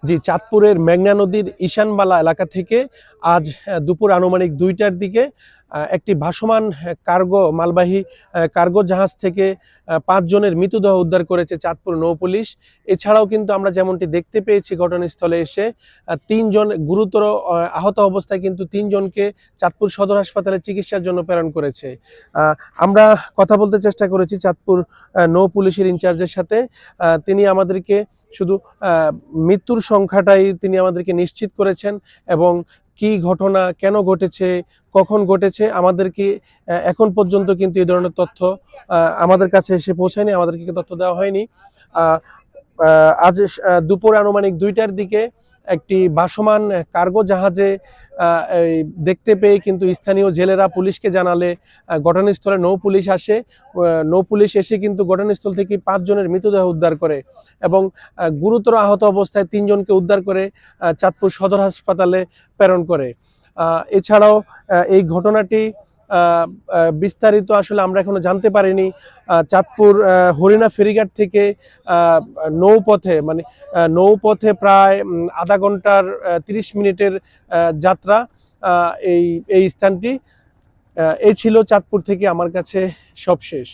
জি, চাঁদপুরের মেঘনা নদীর ঈশানবালা এলাকা থেকে আজ দুপুর আনুমানিক ২টার দিকে একটি ভাসমান মালবাহী কার্গো জাহাজ থেকে ৫ জনের মৃতদেহ উদ্ধার করেছে চাঁদপুর নৌপুলিশ। এছাড়াও কিন্তু আমরা যেমনটি দেখতে পেয়েছি ঘটনাস্থলে এসে ৩ জন গুরুতর আহত অবস্থায় কিন্তু ৩ জনকে চাঁদপুর সদর হাসপাতালে চিকিৎসার জন্য প্রেরণ করেছে। আমরা কথা বলতে চেষ্টা করেছি চাঁদপুর নৌপুলিশের ইনচার্জের সাথে। তিনি আমাদেরকে শুধু মৃত্যুর সংখ্যাটাই তিনি আমাদেরকে নিশ্চিত করেছেন এবং কি ঘটনা কেন ঘটেছে কখন ঘটেছে আমাদেরকে এখন পর্যন্ত কিন্তু এই ধরনের তথ্য আমাদের কাছে এসে পৌঁছায়নি, আমাদেরকে তথ্য দেওয়া হয়নি। আজ দুপুর আনুমানিক ২টার দিকে একটি ভাসমান কার্গো জাহাজে দেখতে পেয়ে কিন্তু স্থানীয় জেলেরা পুলিশকে জানালে ঘটনাস্থলে নৌপুলিশ আসে। নৌপুলিশ এসে কিন্তু ঘটনাস্থল থেকে ৫ জনের মৃতদেহ উদ্ধার করে এবং গুরুতর আহত অবস্থায় ৩ জনকে উদ্ধার করে চাঁদপুর সদর হাসপাতালে প্রেরণ করে। এছাড়াও এই ঘটনাটি বিস্তারিত আসলে আমরা এখনো জানতে পারিনি। চাঁদপুর হরিণা ফেরিঘাট থেকে নৌপথে প্রায় আধা ঘন্টার ৩০ মিনিটের যাত্রা এই স্থানটি। এই ছিল চাঁদপুর থেকে আমার কাছে সবশেষ।